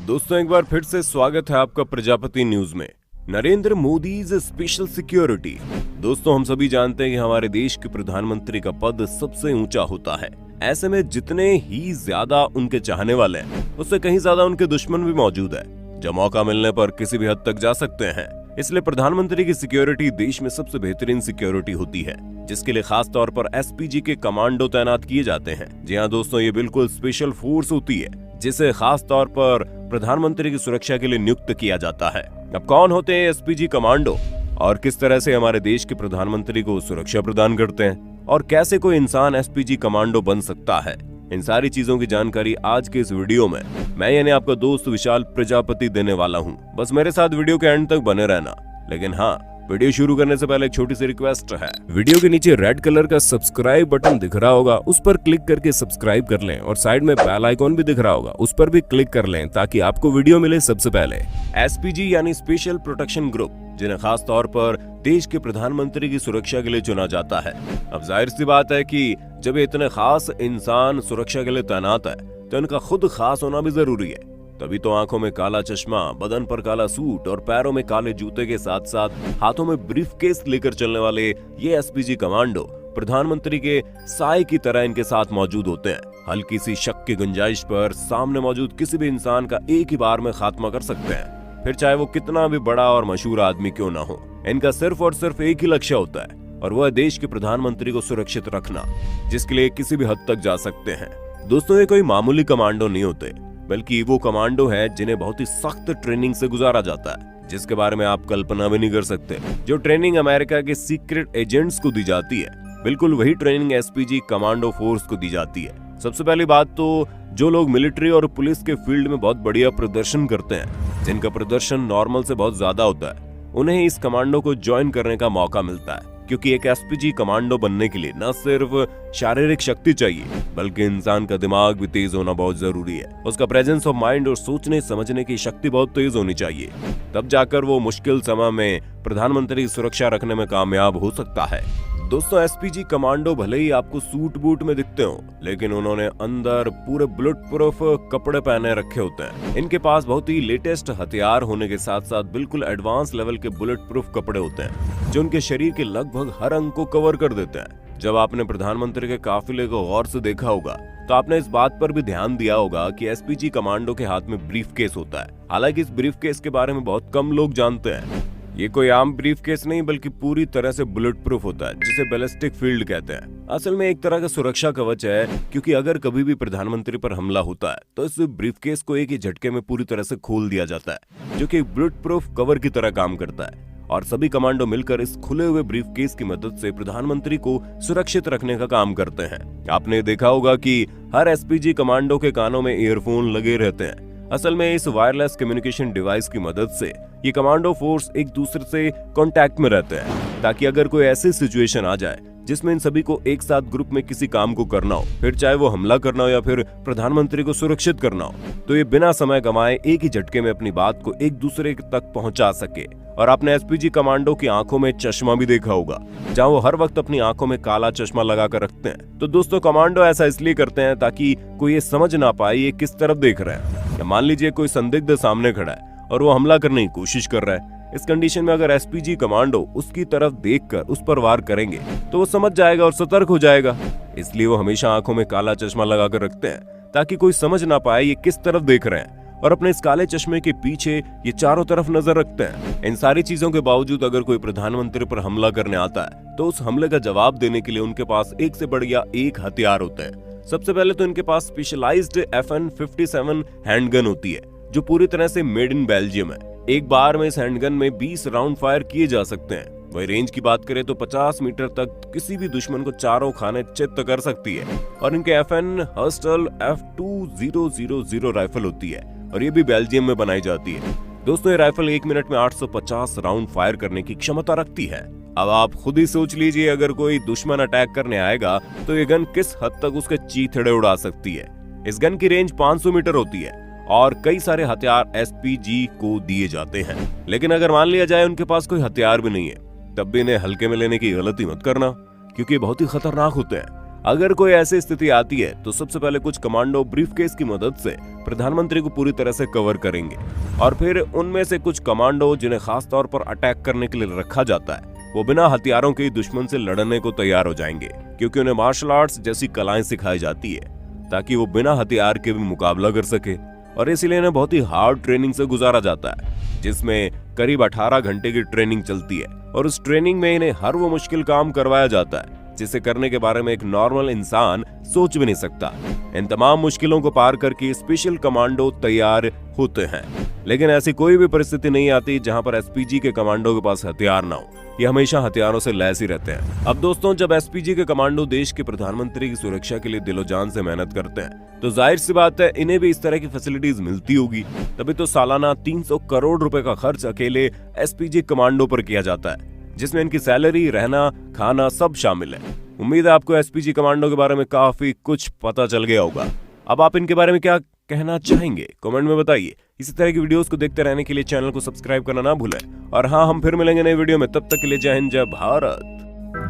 दोस्तों एक बार फिर से स्वागत है आपका प्रजापति न्यूज में। Narendra Modi special security. दोस्तों हम सभी जानते हैं कि हमारे देश के प्रधानमंत्री का पद सबसे ऊंचा होता है। ऐसे में जितने ही ज्यादा उनके चाहने वाले हैं उससे कहीं ज्यादा उनके दुश्मन भी मौजूद है, जो मौका मिलने पर किसी भी हद तक जा सकते हैं। इसलिए प्रधानमंत्री की सिक्योरिटी देश में सबसे बेहतरीन सिक्योरिटी होती है, जिसके लिए खास तौर पर एसपीजी के कमांडो तैनात किए जाते हैं। जी हाँ दोस्तों, ये बिल्कुल स्पेशल फोर्स होती है जिसे खास तौर पर प्रधानमंत्री की सुरक्षा के लिए नियुक्त किया जाता है। अब कौन होते हैं एसपीजी कमांडो और किस तरह से हमारे देश के प्रधानमंत्री को सुरक्षा प्रदान करते हैं और कैसे कोई इंसान एसपीजी कमांडो बन सकता है, इन सारी चीजों की जानकारी आज के इस वीडियो में मैं यानी आपका दोस्त विशाल प्रजापति देने वाला हूं। बस मेरे साथ वीडियो के एंड तक बने रहना। लेकिन हाँ, वीडियो शुरू करने से पहले एक छोटी सी रिक्वेस्ट है। वीडियो के नीचे रेड कलर का सब्सक्राइब बटन दिख रहा होगा, उस पर क्लिक करके सब्सक्राइब कर लें और साइड में बेल आइकॉन भी दिख रहा होगा, उस पर भी क्लिक कर लें ताकि आपको वीडियो मिले सबसे पहले। एसपीजी यानी स्पेशल प्रोटेक्शन ग्रुप, जिन्हें खास तौर पर देश के प्रधानमंत्री की सुरक्षा के लिए चुना जाता है। अब जाहिर सी बात है कि जब इतने खास इंसान सुरक्षा के लिए तैनात है तो इनका खुद खास होना भी जरूरी है। तभी तो आंखों में काला चश्मा, बदन पर काला सूट और पैरों में काले जूते के साथ साथ हाथों में ब्रीफकेस लेकर चलने वाले ये एसपीजी कमांडो प्रधानमंत्री के साए की तरह इनके साथ मौजूद होते हैं। हल्की सी शक की गुंजाइश पर सामने मौजूद किसी भी इंसान का एक ही बार में खात्मा कर सकते हैं, फिर चाहे वो कितना भी बड़ा और मशहूर आदमी क्यों ना हो। इनका सिर्फ और सिर्फ एक ही लक्ष्य होता है और वो है देश के प्रधानमंत्री को सुरक्षित रखना, जिसके लिए किसी भी हद तक जा सकते हैं। दोस्तों ये कोई मामूली कमांडो नहीं होते, बल्कि वो कमांडो है जिन्हें बहुत ही सख्त ट्रेनिंग से गुजारा जाता है, जिसके बारे में आप कल्पना भी नहीं कर सकते। जो ट्रेनिंग अमेरिका के सीक्रेट एजेंट्स को दी जाती है, बिल्कुल वही ट्रेनिंग एसपीजी कमांडो फोर्स को दी जाती है। सबसे पहली बात तो जो लोग मिलिट्री और पुलिस के फील्ड में बहुत बढ़िया प्रदर्शन करते हैं, जिनका प्रदर्शन नॉर्मल से बहुत ज्यादा होता है, उन्हें इस कमांडो को ज्वाइन करने का मौका मिलता है। क्योंकि एक एसपीजी कमांडो बनने के लिए न सिर्फ शारीरिक शक्ति चाहिए, बल्कि इंसान का दिमाग भी तेज होना बहुत जरूरी है। उसका प्रेजेंस ऑफ माइंड और सोचने समझने की शक्ति बहुत तेज होनी चाहिए, तब जाकर वो मुश्किल समय में प्रधानमंत्री की सुरक्षा रखने में कामयाब हो सकता है। दोस्तों एसपीजी कमांडो भले ही आपको सूट बूट में दिखते हो, लेकिन उन्होंने अंदर पूरे बुलेट प्रूफ कपड़े पहने रखे होते हैं। इनके पास बहुत ही लेटेस्ट हथियार होने के साथ साथ बिल्कुल एडवांस लेवल के बुलेट प्रूफ कपड़े होते हैं, जो उनके शरीर के लगभग हर अंग को कवर कर देते हैं। जब आपने प्रधानमंत्री के काफिले को गौर से देखा होगा तो आपने इस बात पर भी ध्यान दिया होगा कि एसपीजी कमांडो के हाथ में ब्रीफकेस होता है। हालांकि इस ब्रीफकेस के बारे में बहुत कम लोग जानते हैं। ये कोई आम ब्रीफकेस नहीं, बल्कि पूरी तरह से बुलेट प्रूफ होता है, जिसे बैलिस्टिक फील्ड कहते हैं। असल में एक तरह का सुरक्षा कवच है, क्योंकि अगर कभी भी प्रधानमंत्री पर हमला होता है तो इस ब्रीफकेस को एक ही झटके में पूरी तरह से खोल दिया जाता है, जो कि बुलेट प्रूफ कवर की तरह काम करता है। और सभी कमांडो मिलकर इस खुले हुए ब्रीफकेस की मदद से प्रधानमंत्री को सुरक्षित रखने का काम करते हैं। आपने देखा होगा कि हर एसपीजी कमांडो के कानों में ईयरफोन लगे रहते हैं। असल में इस वायरलेस कम्युनिकेशन डिवाइस की मदद से ये कमांडो फोर्स एक दूसरे से कांटेक्ट में रहते हैं, ताकि अगर कोई ऐसी सिचुएशन आ जाए जिसमें इन सभी को एक साथ ग्रुप में किसी काम को करना हो, फिर चाहे वो हमला करना हो या फिर प्रधानमंत्री को सुरक्षित करना हो, तो ये बिना समय गंवाए एक ही झटके में अपनी बात को एक दूसरे तक पहुंचा सके। और आपने एसपीजी कमांडो की आंखों में चश्मा भी देखा होगा, जहां वो हर वक्त अपनी आंखों में काला चश्मा लगा कर रखते हैं। तो दोस्तों कमांडो ऐसा इसलिए करते हैं ताकि कोई ये समझ ना पाए ये किस तरफ देख रहे हैं। मान लीजिए कोई संदिग्ध सामने खड़ा है और वो हमला करने की कोशिश कर रहा है। इस कंडीशन में अगर एसपीजी कमांडो उसकी तरफ देखकर उस पर वार करेंगे तो वो समझ जाएगा और सतर्क हो जाएगा। इसलिए वो हमेशा आंखों में काला चश्मा लगा कर रखते हैं, ताकि कोई समझ ना पाए ये किस तरफ देख रहे हैं, और अपने इस काले चश्मे के पीछे ये चारों तरफ नजर रखते हैं। इन सारी चीजों के बावजूद अगर कोई प्रधानमंत्री पर हमला करने आता है तो उस हमले का जवाब देने के लिए उनके पास एक से बढ़िया एक हथियार होता है। सबसे पहले तो इनके पास स्पेशलाइज्ड FN-57 हैंडगन होती है, जो पूरी तरह से मेड इन बेल्जियम है। एक बार में इस हैंडगन में 20 राउंड फायर किए जा सकते हैं। वही रेंज की बात करें तो 50 मीटर तक किसी भी दुश्मन को चारों खाने चित्त कर सकती है। और इनके FN हर्स्टल F2000 राइफल होती है, और ये भी बेल्जियम में बनाई जाती है। दोस्तों ये राइफल 1 मिनट में 850 राउंड फायर करने की क्षमता रखती है। अब आप खुद ही सोच लीजिए, अगर कोई दुश्मन अटैक करने आएगा तो ये गन किस हद तक उसके चीथड़े उड़ा सकती है। इस गन की रेंज 500 मीटर होती है और कई सारे हथियार एसपीजी को दिए जाते हैं। लेकिन अगर मान लिया जाए उनके पास कोई हथियार भी नहीं है, तब भी इन्हें हल्के में लेने की गलती मत करना, क्योंकि बहुत ही खतरनाक होते हैं। अगर कोई ऐसी स्थिति आती है तो सबसे पहले कुछ कमांडो ब्रीफकेस की मदद से प्रधानमंत्री को पूरी तरह से कवर करेंगे और फिर उनमें से कुछ कमांडो जिन्हें खास तौर पर अटैक करने के लिए रखा जाता है वो बिना हथियारों के दुश्मन से लड़ने को तैयार हो जाएंगे, क्योंकि उन्हें मार्शल आर्ट्स जैसी कलाएं सिखाई जाती है ताकि वो बिना हथियार के भी मुकाबला कर सके। और इसीलिए इन्हें बहुत ही हार्ड ट्रेनिंग से गुजारा जाता है, जिसमें करीब 18 घंटे की ट्रेनिंग चलती है और उस ट्रेनिंग में इन्हें हर वो मुश्किल काम करवाया जाता है जिसे करने के बारे में एक नॉर्मल इंसान सोच भी नहीं सकता। इन तमाम मुश्किलों को पार करके स्पेशल कमांडो तैयार होते हैं, लेकिन ऐसी कोई भी परिस्थिति नहीं आती जहां पर एसपीजी के कमांडो के पास हथियार ना हो। ये हमेशा हथियारों से लैस ही रहते हैं। अब दोस्तों, जब एसपीजी के कमांडो देश के प्रधानमंत्री की सुरक्षा के लिए दिलो जान से मेहनत करते हैं तो जाहिर सी बात है इन्हें भी इस तरह की फैसिलिटीज मिलती होगी। तभी तो सालाना 300 करोड़ रुपए का खर्च अकेले एसपीजी कमांडो पर किया जाता है, जिसमें इनकी सैलरी, रहना, खाना सब शामिल है। उम्मीद है आपको एसपीजी कमांडो के बारे में काफी कुछ पता चल गया होगा। अब आप इनके बारे में क्या कहना चाहेंगे कमेंट में बताइए। इसी तरह की वीडियोस को देखते रहने के लिए चैनल को सब्सक्राइब करना ना भूलें। और हाँ, हम फिर मिलेंगे नई वीडियो में, तब तक के लिए जय हिंद, जय भारत।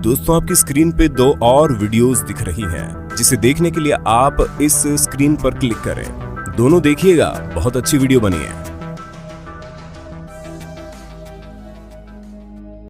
दोस्तों, आपकी स्क्रीन पे 2 और वीडियोस दिख रही हैं, जिसे देखने के लिए आप इस स्क्रीन पर क्लिक करें। दोनों देखिएगा, बहुत अच्छी वीडियो बनी है।